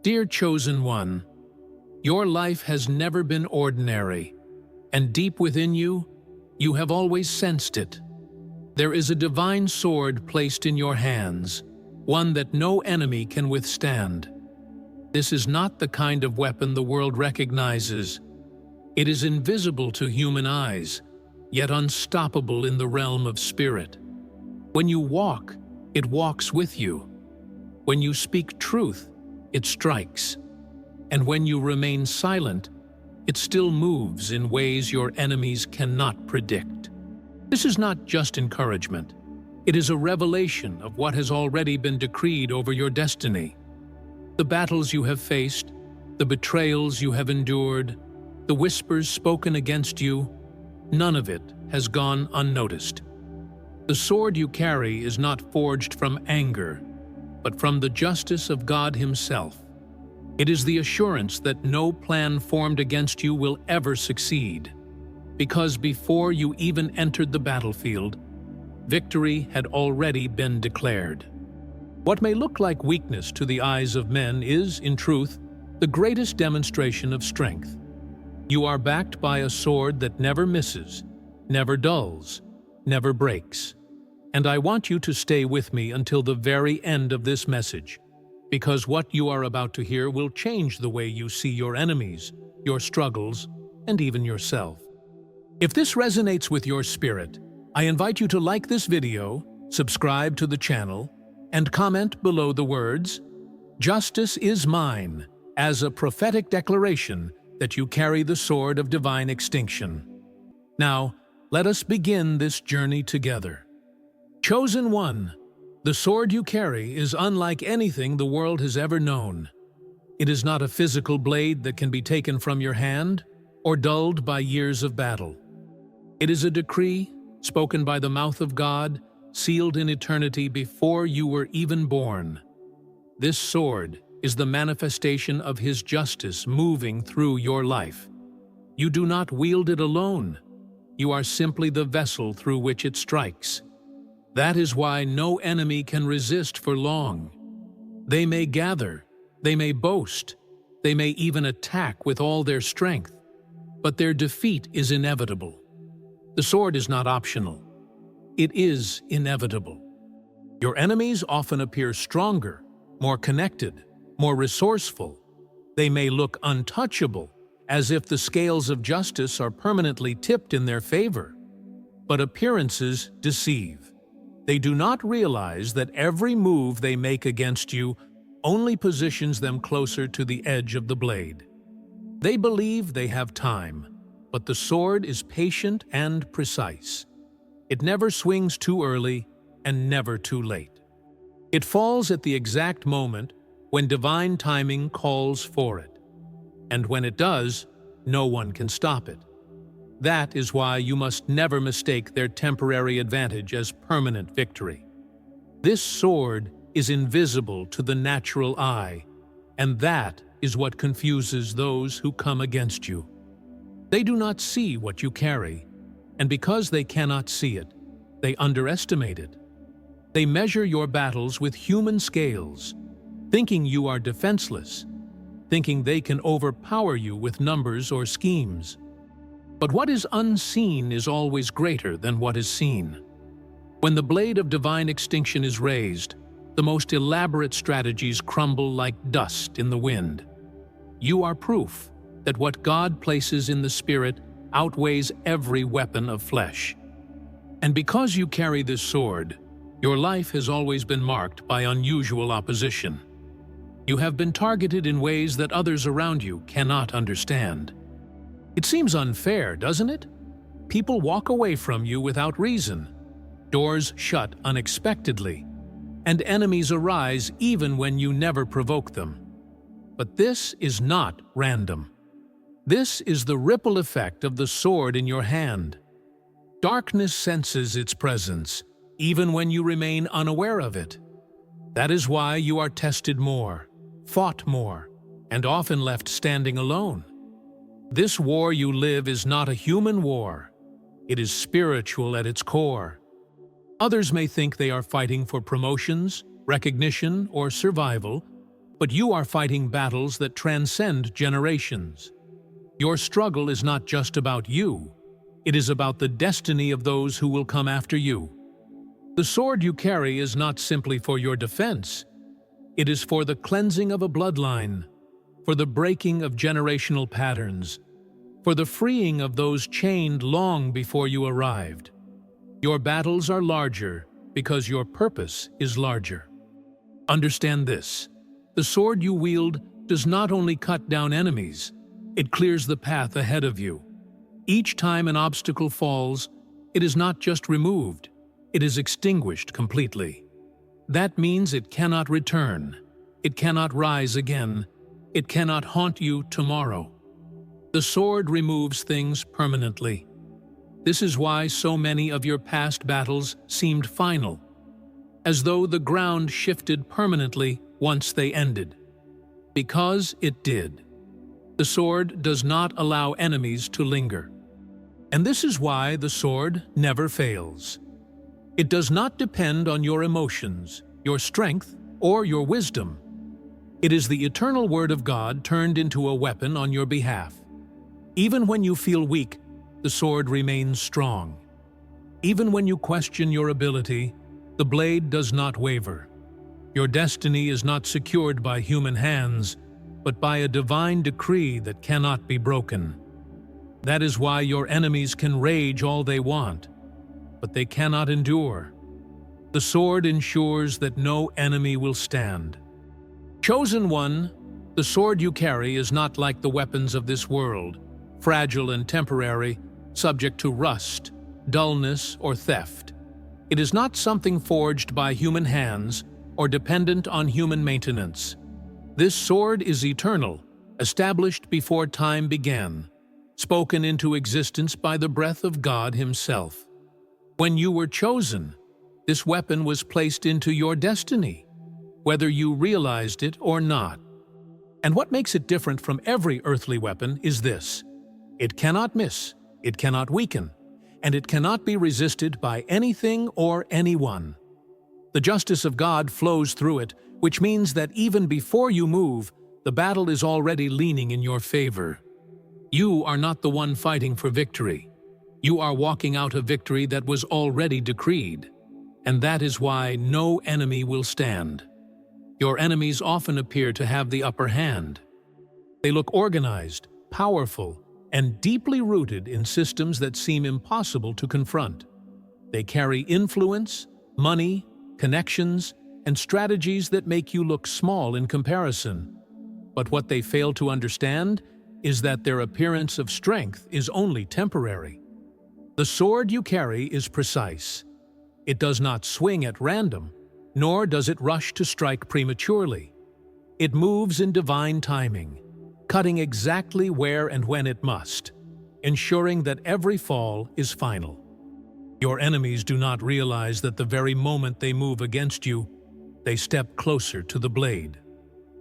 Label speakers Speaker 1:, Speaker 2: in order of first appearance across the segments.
Speaker 1: Dear Chosen One, your life has never been ordinary, and deep within you, you have always sensed it. There is a divine sword placed in your hands, one that no enemy can withstand. This is not the kind of weapon the world recognizes. It is invisible to human eyes, yet unstoppable in the realm of spirit. When you walk, it walks with you. When you speak truth, it strikes. And when you remain silent, it still moves in ways your enemies cannot predict. This is not just encouragement. It is a revelation of what has already been decreed over your destiny. The battles you have faced, the betrayals you have endured, the whispers spoken against you, none of it has gone unnoticed. The sword you carry is not forged from anger, but from the justice of God Himself. It is the assurance that no plan formed against you will ever succeed, because before you even entered the battlefield, victory had already been declared. What may look like weakness to the eyes of men is, in truth, the greatest demonstration of strength. You are backed by a sword that never misses, never dulls, never breaks. And I want you to stay with me until the very end of this message, because what you are about to hear will change the way you see your enemies, your struggles, and even yourself. If this resonates with your spirit, I invite you to like this video, subscribe to the channel, and comment below the words, "Justice is mine," as a prophetic declaration that you carry the sword of divine extinction. Now, let us begin this journey together. Chosen One, the sword you carry is unlike anything the world has ever known. It is not a physical blade that can be taken from your hand or dulled by years of battle. It is a decree spoken by the mouth of God, sealed in eternity before you were even born. This sword is the manifestation of His justice moving through your life. You do not wield it alone. You are simply the vessel through which it strikes. That is why no enemy can resist for long. They may gather, they may boast, they may even attack with all their strength, but their defeat is inevitable. The sword is not optional. It is inevitable. Your enemies often appear stronger, more connected, more resourceful. They may look untouchable, as if the scales of justice are permanently tipped in their favor. But appearances deceive. They do not realize that every move they make against you only positions them closer to the edge of the blade. They believe they have time, but the sword is patient and precise. It never swings too early and never too late. It falls at the exact moment when divine timing calls for it. And when it does, no one can stop it. That is why you must never mistake their temporary advantage as permanent victory. This sword is invisible to the natural eye, and that is what confuses those who come against you. They do not see what you carry, and because they cannot see it, they underestimate it. They measure your battles with human scales, thinking you are defenseless, thinking they can overpower you with numbers or schemes. But what is unseen is always greater than what is seen. When the blade of divine extinction is raised, the most elaborate strategies crumble like dust in the wind. You are proof that what God places in the spirit outweighs every weapon of flesh. And because you carry this sword, your life has always been marked by unusual opposition. You have been targeted in ways that others around you cannot understand. It seems unfair, doesn't it? People walk away from you without reason. Doors shut unexpectedly, and enemies arise even when you never provoke them. But this is not random. This is the ripple effect of the sword in your hand. Darkness senses its presence, even when you remain unaware of it. That is why you are tested more, fought more, and often left standing alone. This war you live is not a human war. It is spiritual at its core. Others may think they are fighting for promotions, recognition, or survival, but you are fighting battles that transcend generations. Your struggle is not just about you, it is about the destiny of those who will come after you. The sword you carry is not simply for your defense, it is for the cleansing of a bloodline, for the breaking of generational patterns, for the freeing of those chained long before you arrived. Your battles are larger because your purpose is larger. Understand this: the sword you wield does not only cut down enemies, it clears the path ahead of you. Each time an obstacle falls, it is not just removed, it is extinguished completely. That means it cannot return, it cannot rise again, it cannot haunt you tomorrow. The sword removes things permanently. This is why so many of your past battles seemed final, as though the ground shifted permanently once they ended. Because it did. The sword does not allow enemies to linger. And this is why the sword never fails. It does not depend on your emotions, your strength, or your wisdom. It is the eternal word of God turned into a weapon on your behalf. Even when you feel weak, the sword remains strong. Even when you question your ability, the blade does not waver. Your destiny is not secured by human hands, but by a divine decree that cannot be broken. That is why your enemies can rage all they want, but they cannot endure. The sword ensures that no enemy will stand. Chosen one, the sword you carry is not like the weapons of this world, fragile and temporary, subject to rust, dullness, or theft. It is not something forged by human hands or dependent on human maintenance. This sword is eternal, established before time began, spoken into existence by the breath of God Himself. When you were chosen, this weapon was placed into your destiny, whether you realized it or not. And what makes it different from every earthly weapon is this: it cannot miss, it cannot weaken, and it cannot be resisted by anything or anyone. The justice of God flows through it, which means that even before you move, the battle is already leaning in your favor. You are not the one fighting for victory. You are walking out a victory that was already decreed, and that is why no enemy will stand. Your enemies often appear to have the upper hand. They look organized, powerful, and deeply rooted in systems that seem impossible to confront. They carry influence, money, connections, and strategies that make you look small in comparison. But what they fail to understand is that their appearance of strength is only temporary. The sword you carry is precise. It does not swing at random, nor does it rush to strike prematurely. It moves in divine timing, cutting exactly where and when it must, ensuring that every fall is final. Your enemies do not realize that the very moment they move against you, they step closer to the blade.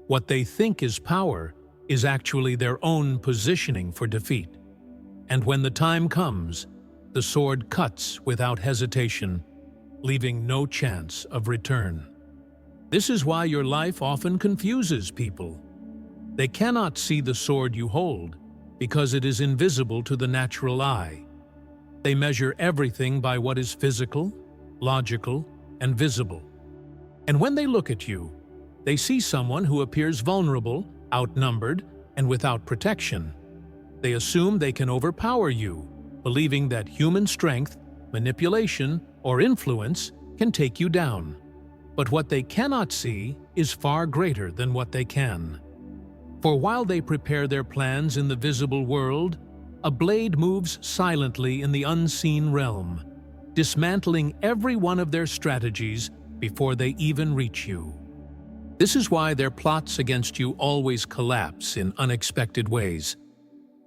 Speaker 1: What they think is power is actually their own positioning for defeat. And when the time comes, the sword cuts without hesitation, leaving no chance of return. This is why your life often confuses people. They cannot see the sword you hold because it is invisible to the natural eye. They measure everything by what is physical, logical, and visible. And when they look at you, they see someone who appears vulnerable, outnumbered, and without protection. They assume they can overpower you, believing that human strength, manipulation, or influence can take you down. But what they cannot see is far greater than what they can. For while they prepare their plans in the visible world, a blade moves silently in the unseen realm, dismantling every one of their strategies before they even reach you. This is why their plots against you always collapse in unexpected ways.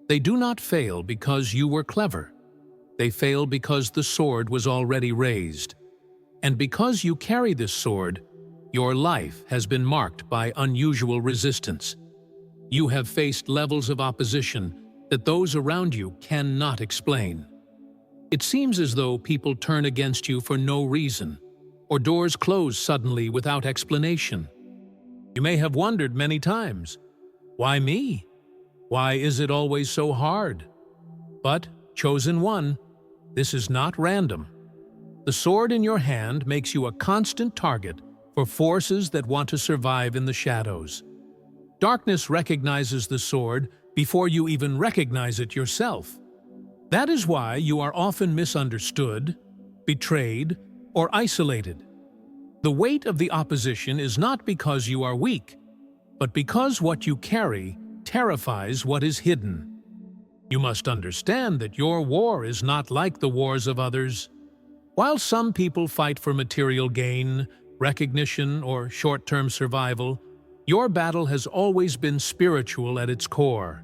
Speaker 1: They do not fail because you were clever. They fail because the sword was already raised. And because you carry this sword, your life has been marked by unusual resistance. You have faced levels of opposition that those around you cannot explain. It seems as though people turn against you for no reason, or doors close suddenly without explanation. You may have wondered many times, why me? Why is it always so hard? But, chosen one, this is not random. The sword in your hand makes you a constant target for forces that want to survive in the shadows. Darkness recognizes the sword before you even recognize it yourself. That is why you are often misunderstood, betrayed, or isolated. The weight of the opposition is not because you are weak, but because what you carry terrifies what is hidden. You must understand that your war is not like the wars of others. While some people fight for material gain, recognition, or short-term survival, your battle has always been spiritual at its core.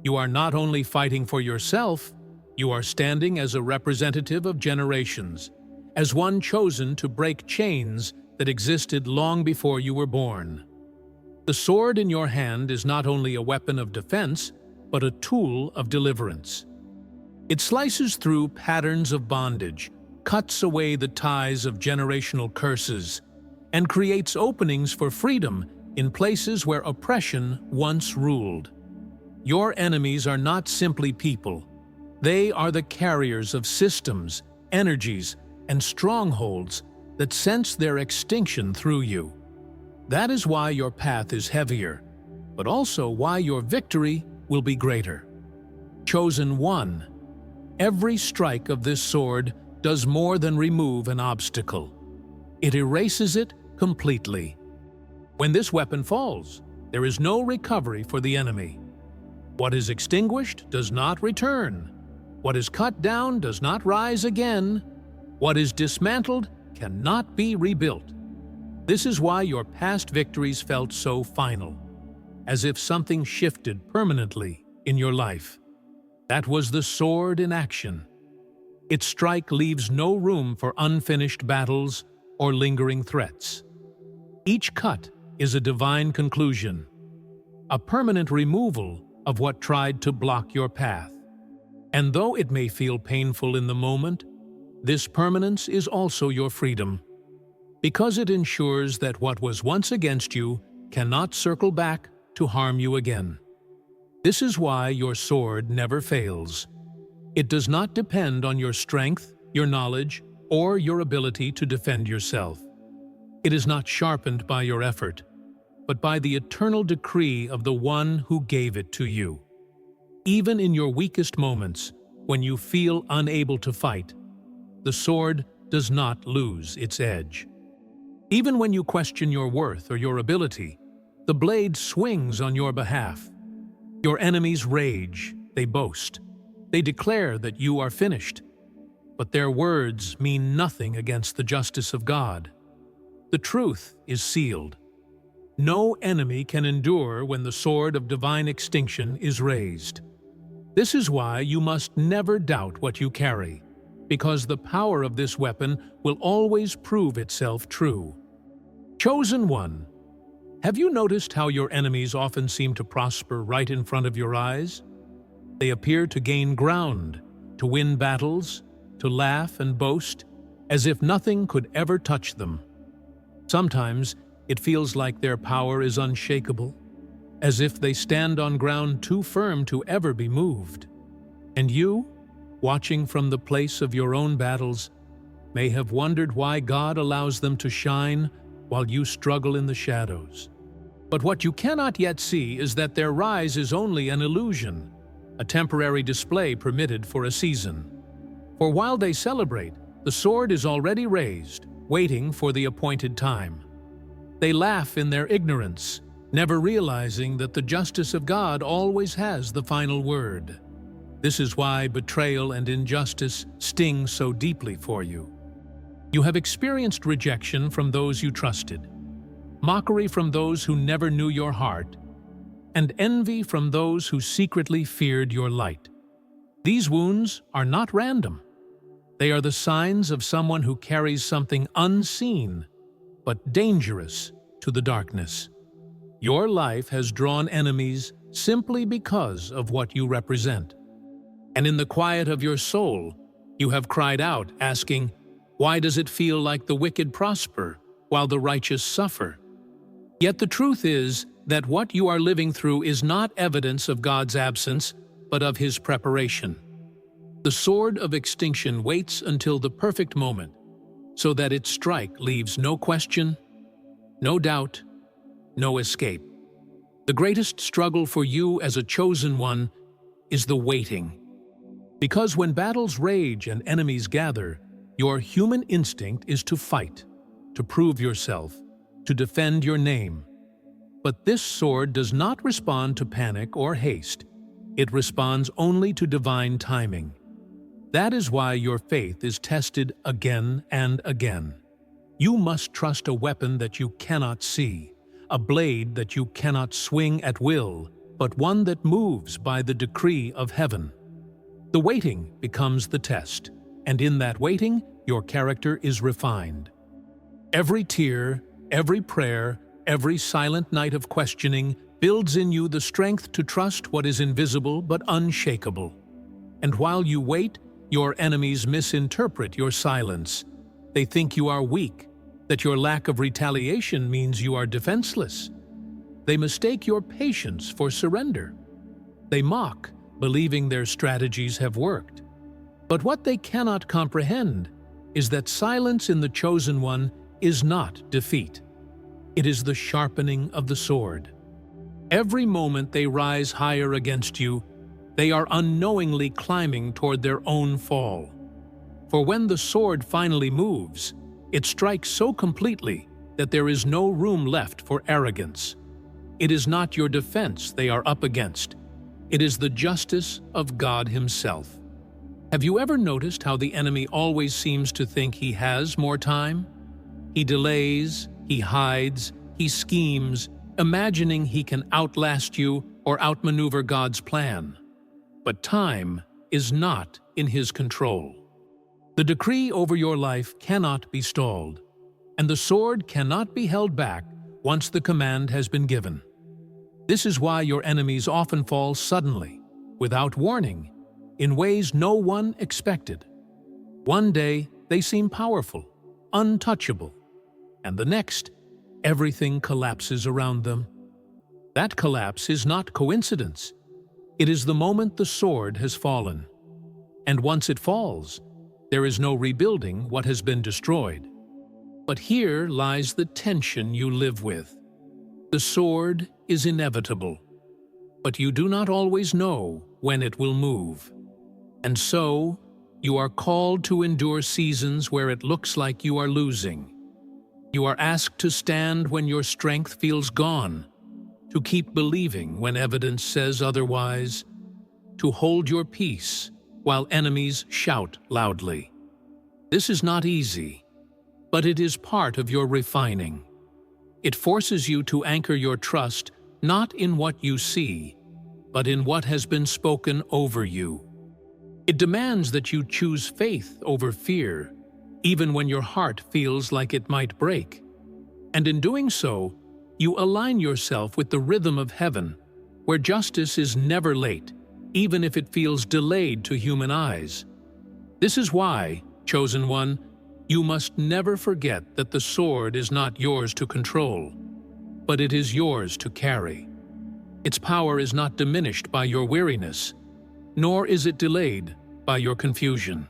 Speaker 1: You are not only fighting for yourself, you are standing as a representative of generations, as one chosen to break chains that existed long before you were born. The sword in your hand is not only a weapon of defense, but a tool of deliverance. It slices through patterns of bondage, cuts away the ties of generational curses, and creates openings for freedom in places where oppression once ruled. Your enemies are not simply people. They are the carriers of systems, energies, and strongholds that sense their extinction through you. That is why your path is heavier, but also why your victory will be greater. Chosen one, every strike of this sword does more than remove an obstacle. It erases it completely. When this weapon falls, there is no recovery for the enemy. What is extinguished does not return. What is cut down does not rise again. What is dismantled cannot be rebuilt. This is why your past victories felt so final, as if something shifted permanently in your life. That was the sword in action. Its strike leaves no room for unfinished battles or lingering threats. Each cut is a divine conclusion, a permanent removal of what tried to block your path. And though it may feel painful in the moment, this permanence is also your freedom, because it ensures that what was once against you cannot circle back to harm you again. This is why your sword never fails. It does not depend on your strength, your knowledge, or your ability to defend yourself. It is not sharpened by your effort, but by the eternal decree of the one who gave it to you. Even in your weakest moments, when you feel unable to fight, the sword does not lose its edge. Even when you question your worth or your ability, the blade swings on your behalf. Your enemies rage, they boast. They declare that you are finished. But their words mean nothing against the justice of God. The truth is sealed. No enemy can endure when the sword of divine extinction is raised. This is why you must never doubt what you carry, because the power of this weapon will always prove itself true. Chosen one, have you noticed how your enemies often seem to prosper right in front of your eyes? They appear to gain ground, to win battles, to laugh and boast, as if nothing could ever touch them. Sometimes it feels like their power is unshakable, as if they stand on ground too firm to ever be moved. And you, watching from the place of your own battles, may have wondered why God allows them to shine while you struggle in the shadows. But what you cannot yet see is that their rise is only an illusion, a temporary display permitted for a season. For while they celebrate, the sword is already raised, waiting for the appointed time. They laugh in their ignorance, never realizing that the justice of God always has the final word. This is why betrayal and injustice sting so deeply for you. You have experienced rejection from those you trusted, mockery from those who never knew your heart, and envy from those who secretly feared your light. These wounds are not random. They are the signs of someone who carries something unseen but dangerous to the darkness. Your life has drawn enemies simply because of what you represent. And in the quiet of your soul, you have cried out, asking, "Why does it feel like the wicked prosper while the righteous suffer?" Yet the truth is that what you are living through is not evidence of God's absence, but of His preparation. The sword of extinction waits until the perfect moment, so that its strike leaves no question, no doubt, no escape. The greatest struggle for you as a chosen one is the waiting. Because when battles rage and enemies gather, your human instinct is to fight, to prove yourself, to defend your name. But this sword does not respond to panic or haste. It responds only to divine timing. That is why your faith is tested again and again. You must trust a weapon that you cannot see, a blade that you cannot swing at will, but one that moves by the decree of heaven. The waiting becomes the test, and in that waiting, your character is refined. Every tear, every prayer, every silent night of questioning builds in you the strength to trust what is invisible but unshakable. And while you wait, your enemies misinterpret your silence. They think you are weak, that your lack of retaliation means you are defenseless. They mistake your patience for surrender. They mock, believing their strategies have worked. But what they cannot comprehend is that silence in the chosen one is not defeat. It is the sharpening of the sword. Every moment they rise higher against you, they are unknowingly climbing toward their own fall. For when the sword finally moves, it strikes so completely that there is no room left for arrogance. It is not your defense they are up against. It is the justice of God Himself. Have you ever noticed how the enemy always seems to think he has more time? He delays, he hides, he schemes, imagining he can outlast you or outmaneuver God's plan. But time is not in His control. The decree over your life cannot be stalled, and the sword cannot be held back once the command has been given. This is why your enemies often fall suddenly, without warning, in ways no one expected. One day, they seem powerful, untouchable, and the next, everything collapses around them. That collapse is not coincidence. It is the moment the sword has fallen. And once it falls, there is no rebuilding what has been destroyed. But here lies the tension you live with. The sword is inevitable, but you do not always know when it will move. And so, you are called to endure seasons where it looks like you are losing. You are asked to stand when your strength feels gone, to keep believing when evidence says otherwise, to hold your peace while enemies shout loudly. This is not easy, but it is part of your refining. It forces you to anchor your trust not in what you see, but in what has been spoken over you. It demands that you choose faith over fear, even when your heart feels like it might break. And in doing so, you align yourself with the rhythm of heaven, where justice is never late, even if it feels delayed to human eyes. This is why, chosen one, you must never forget that the sword is not yours to control, but it is yours to carry. Its power is not diminished by your weariness, nor is it delayed by your confusion.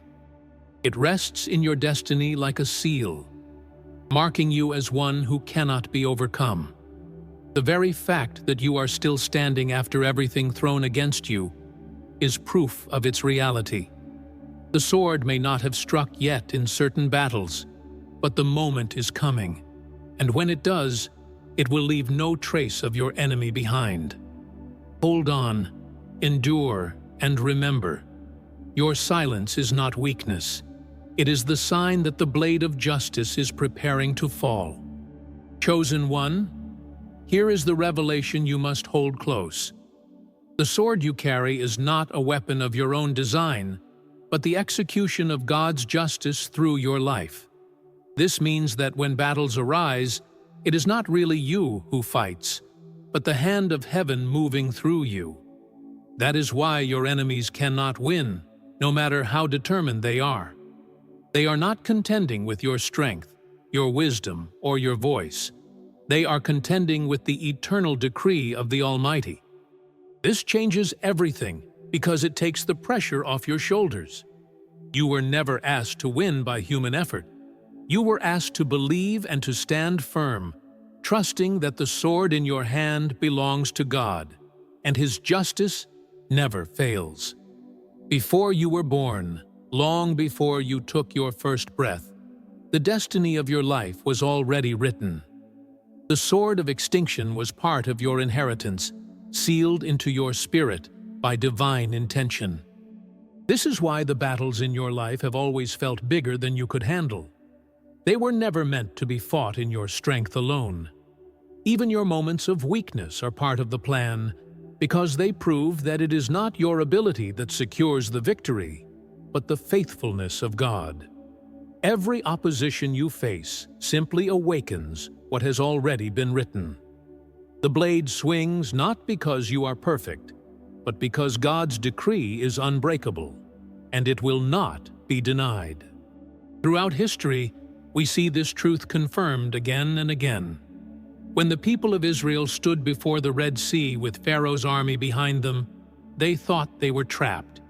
Speaker 1: It rests in your destiny like a seal, marking you as one who cannot be overcome. The very fact that you are still standing after everything thrown against you is proof of its reality. The sword may not have struck yet in certain battles, but the moment is coming, and when it does, it will leave no trace of your enemy behind. Hold on, endure, and remember, your silence is not weakness. It is the sign that the blade of justice is preparing to fall. Chosen one, here is the revelation you must hold close. The sword you carry is not a weapon of your own design, but the execution of God's justice through your life. This means that when battles arise, it is not really you who fights, but the hand of heaven moving through you. That is why your enemies cannot win, no matter how determined they are. They are not contending with your strength, your wisdom, or your voice. They are contending with the eternal decree of the Almighty. This changes everything because it takes the pressure off your shoulders. You were never asked to win by human effort. You were asked to believe and to stand firm, trusting that the sword in your hand belongs to God, and His justice never fails. Before you were born, long before you took your first breath, the destiny of your life was already written. The sword of extinction was part of your inheritance, sealed into your spirit by divine intention. This is why the battles in your life have always felt bigger than you could handle. They were never meant to be fought in your strength alone. Even your moments of weakness are part of the plan, because they prove that it is not your ability that secures the victory, but the faithfulness of God. Every opposition you face simply awakens what has already been written. The blade swings not because you are perfect, but because God's decree is unbreakable, and it will not be denied. Throughout history, we see this truth confirmed again and again. When the people of Israel stood before the Red Sea with Pharaoh's army behind them, they thought they were trapped.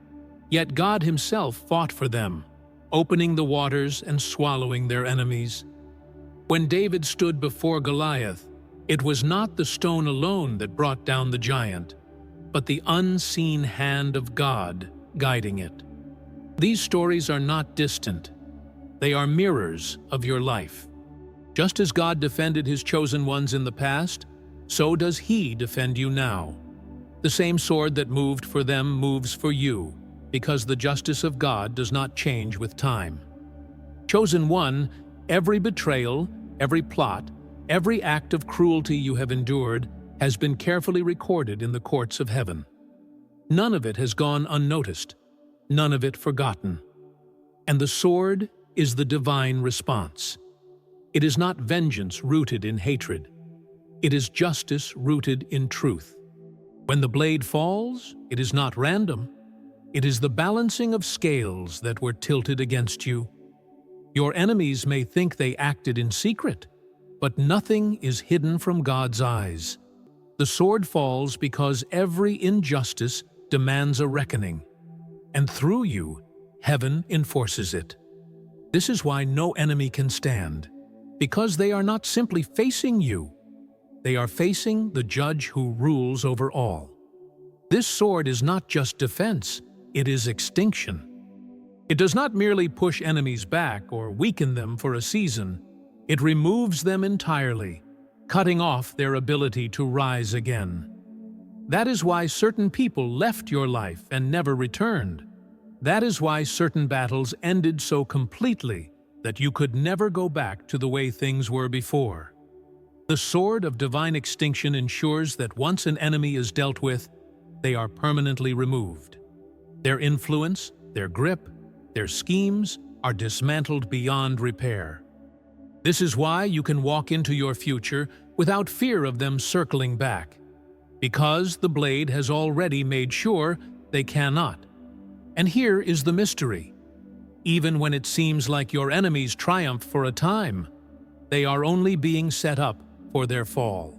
Speaker 1: Yet God Himself fought for them, opening the waters and swallowing their enemies. When David stood before Goliath, it was not the stone alone that brought down the giant, but the unseen hand of God guiding it. These stories are not distant. They are mirrors of your life. Just as God defended His chosen ones in the past, so does He defend you now. The same sword that moved for them moves for you, because the justice of God does not change with time. Chosen one, every betrayal, every plot, every act of cruelty you have endured has been carefully recorded in the courts of heaven. None of it has gone unnoticed, none of it forgotten. And the sword is the divine response. It is not vengeance rooted in hatred. It is justice rooted in truth. When the blade falls, it is not random. It is the balancing of scales that were tilted against you. Your enemies may think they acted in secret, but nothing is hidden from God's eyes. The sword falls because every injustice demands a reckoning, and through you, heaven enforces it. This is why no enemy can stand, because they are not simply facing you. They are facing the judge who rules over all. This sword is not just defense, it is extinction. It does not merely push enemies back or weaken them for a season. It removes them entirely, cutting off their ability to rise again. That is why certain people left your life and never returned. That is why certain battles ended so completely that you could never go back to the way things were before. The sword of divine extinction ensures that once an enemy is dealt with, they are permanently removed. Their influence, their grip, their schemes are dismantled beyond repair. This is why you can walk into your future without fear of them circling back, because the blade has already made sure they cannot. And here is the mystery. Even when it seems like your enemies triumph for a time, they are only being set up for their fall.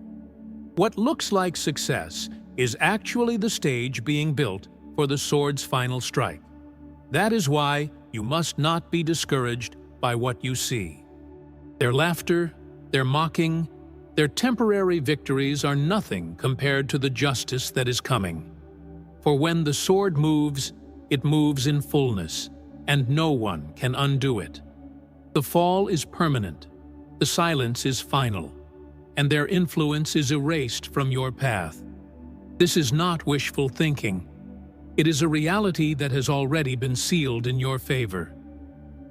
Speaker 1: What looks like success is actually the stage being built for the sword's final strike. That is why you must not be discouraged by what you see. Their laughter, their mocking, their temporary victories are nothing compared to the justice that is coming. For when the sword moves, it moves in fullness, and no one can undo it. The fall is permanent, the silence is final, and their influence is erased from your path. This is not wishful thinking. It is a reality that has already been sealed in your favor.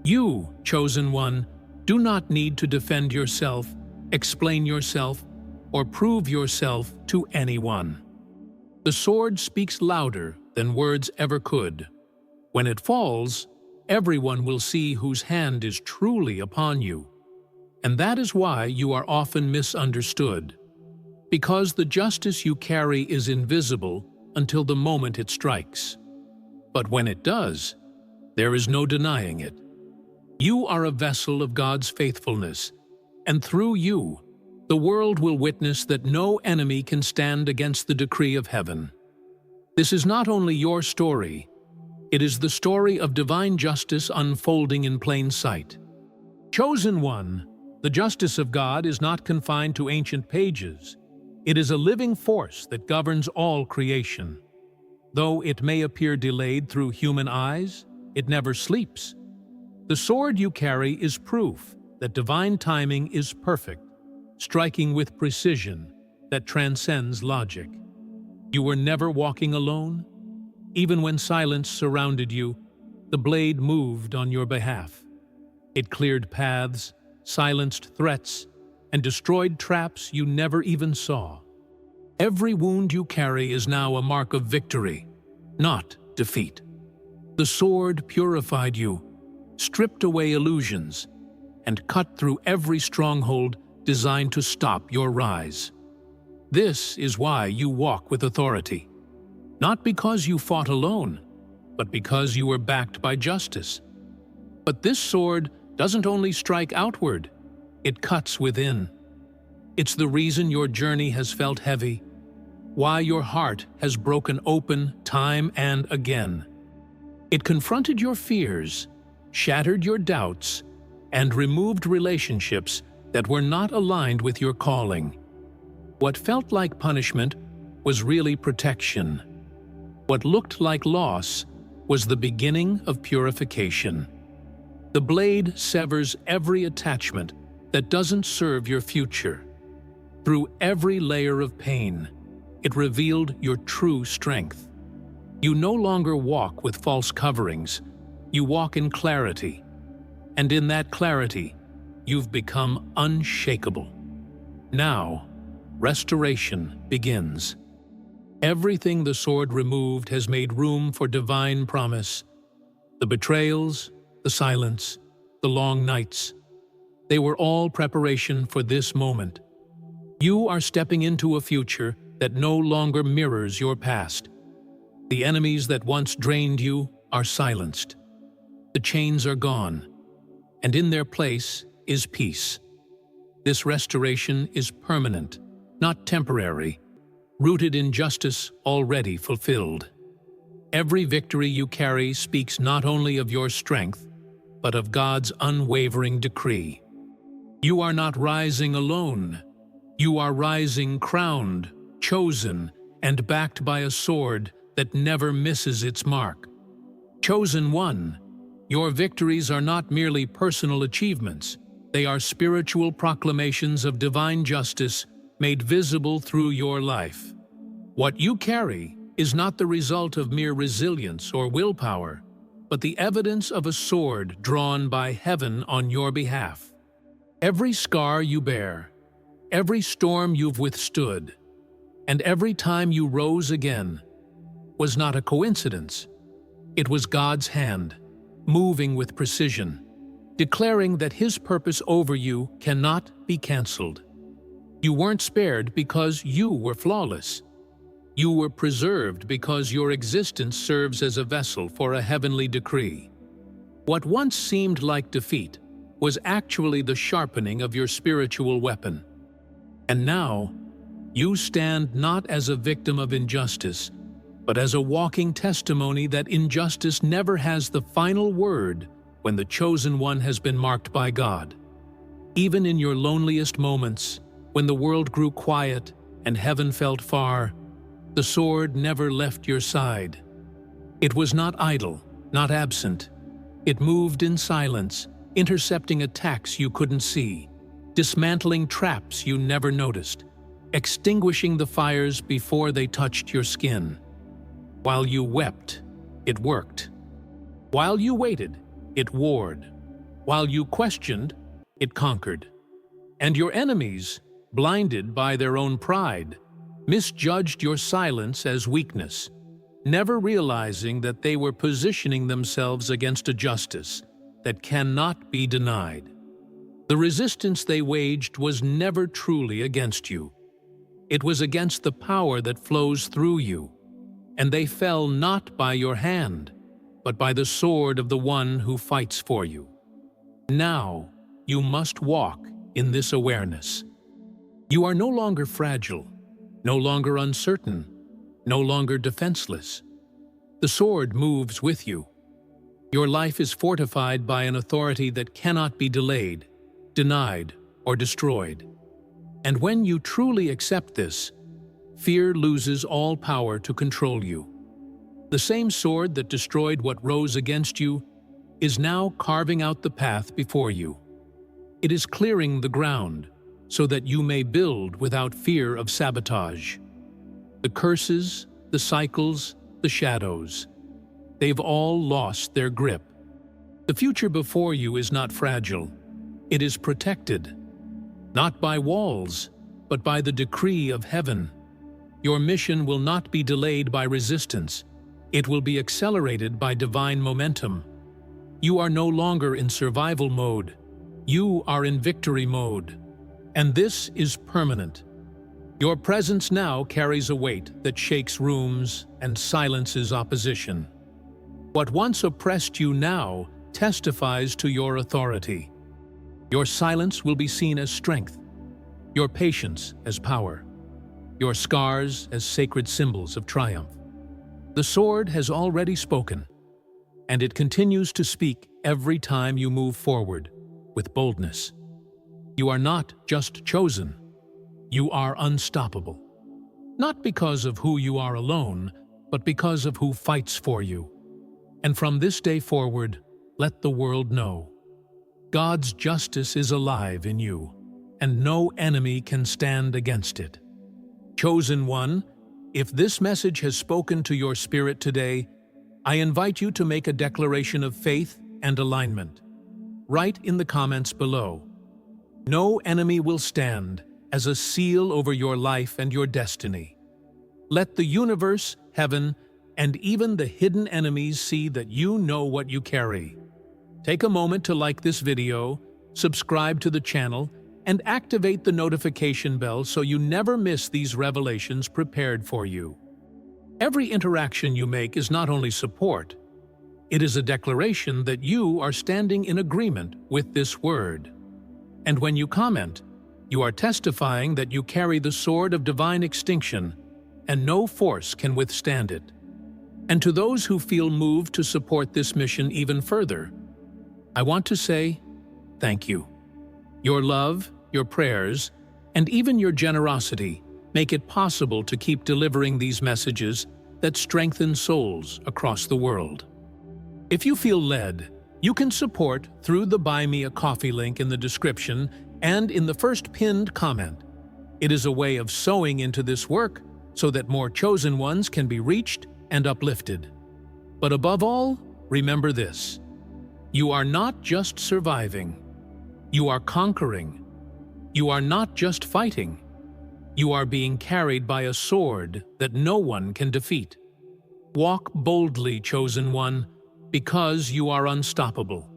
Speaker 1: You, chosen one, do not need to defend yourself, explain yourself, or prove yourself to anyone. The sword speaks louder than words ever could. When it falls, everyone will see whose hand is truly upon you. And that is why you are often misunderstood. Because the justice you carry is invisible until the moment it strikes. But when it does, there is no denying it. You are a vessel of God's faithfulness, and through you, The world will witness that no enemy can stand against the decree of heaven. This is not only your story, it is the story of divine justice unfolding in plain sight. Chosen one, the justice of God is not confined to ancient pages. It is a living force that governs all creation. Though it may appear delayed through human eyes, it never sleeps. The sword you carry is proof that divine timing is perfect, striking with precision that transcends logic. You were never walking alone. Even when silence surrounded you, the blade moved on your behalf. It cleared paths, silenced threats, and destroyed traps you never even saw. Every wound you carry is now a mark of victory, not defeat. The sword purified you, stripped away illusions, and cut through every stronghold designed to stop your rise. This is why you walk with authority. Not because you fought alone, but because you were backed by justice. But this sword doesn't only strike outward, it cuts within. It's the reason your journey has felt heavy, why your heart has broken open time and again. It confronted your fears, shattered your doubts, and removed relationships that were not aligned with your calling. What felt like punishment was really protection. What looked like loss was the beginning of purification. The blade severs every attachment that doesn't serve your future. Through every layer of pain, it revealed your true strength. You no longer walk with false coverings, you walk in clarity. And in that clarity, you've become unshakable. Now, restoration begins. Everything the sword removed has made room for divine promise. The betrayals, the silence, the long nights, they were all preparation for this moment. You are stepping into a future that no longer mirrors your past. The enemies that once drained you are silenced. The chains are gone, and in their place is peace. This restoration is permanent, not temporary, rooted in justice already fulfilled. Every victory you carry speaks not only of your strength, but of God's unwavering decree. You are not rising alone. You are rising crowned, chosen, and backed by a sword that never misses its mark. Chosen one, your victories are not merely personal achievements. They are spiritual proclamations of divine justice made visible through your life. What you carry is not the result of mere resilience or willpower, but the evidence of a sword drawn by heaven on your behalf. Every scar you bear, every storm you've withstood, and every time you rose again was not a coincidence. It was God's hand, moving with precision, declaring that His purpose over you cannot be canceled. You weren't spared because you were flawless. You were preserved because your existence serves as a vessel for a heavenly decree. What once seemed like defeat was actually the sharpening of your spiritual weapon. And now, you stand not as a victim of injustice, but as a walking testimony that injustice never has the final word when the chosen one has been marked by God. Even in your loneliest moments, when the world grew quiet and heaven felt far, the sword never left your side. It was not idle, not absent. It moved in silence, intercepting attacks you couldn't see, dismantling traps you never noticed, extinguishing the fires before they touched your skin. While you wept, it worked. While you waited, it warred. While you questioned, it conquered. And your enemies, blinded by their own pride, misjudged your silence as weakness, never realizing that they were positioning themselves against a justice that cannot be denied. The resistance they waged was never truly against you. It was against the power that flows through you, and they fell not by your hand, but by the sword of the one who fights for you. Now, you must walk in this awareness. You are no longer fragile, no longer uncertain, no longer defenseless. The sword moves with you. Your life is fortified by an authority that cannot be delayed, denied, or destroyed. And when you truly accept this, fear loses all power to control you. The same sword that destroyed what rose against you is now carving out the path before you. It is clearing the ground so that you may build without fear of sabotage. The curses, the cycles, the shadows, they've all lost their grip. The future before you is not fragile. It is protected, not by walls, but by the decree of heaven. Your mission will not be delayed by resistance. It will be accelerated by divine momentum. You are no longer in survival mode. You are in victory mode. And this is permanent. Your presence now carries a weight that shakes rooms and silences opposition. What once oppressed you now testifies to your authority. Your silence will be seen as strength, your patience as power, your scars as sacred symbols of triumph. The sword has already spoken, and it continues to speak every time you move forward with boldness. You are not just chosen, you are unstoppable. Not because of who you are alone, but because of who fights for you. And from this day forward, let the world know. God's justice is alive in you, and no enemy can stand against it. Chosen one, if this message has spoken to your spirit today, I invite you to make a declaration of faith and alignment. Write in the comments below. No enemy will stand as a seal over your life and your destiny. Let the universe, heaven, and even the hidden enemies see that you know what you carry. Take a moment to like this video, subscribe to the channel, and activate the notification bell so you never miss these revelations prepared for you. Every interaction you make is not only support, it is a declaration that you are standing in agreement with this word. And when you comment, you are testifying that you carry the sword of divine extinction, and no force can withstand it. And to those who feel moved to support this mission even further, I want to say thank you. Your love, your prayers, and even your generosity make it possible to keep delivering these messages that strengthen souls across the world. If you feel led, you can support through the Buy Me a Coffee link in the description and in the first pinned comment. It is a way of sowing into this work so that more chosen ones can be reached and uplifted. But above all, remember this: you are not just surviving, you are conquering. You are not just fighting, you are being carried by a sword that no one can defeat. Walk boldly, chosen one, because you are unstoppable,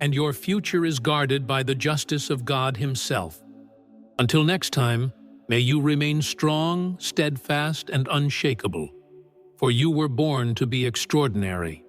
Speaker 1: and your future is guarded by the justice of God Himself. Until next time, may you remain strong, steadfast, and unshakable, for you were born to be extraordinary.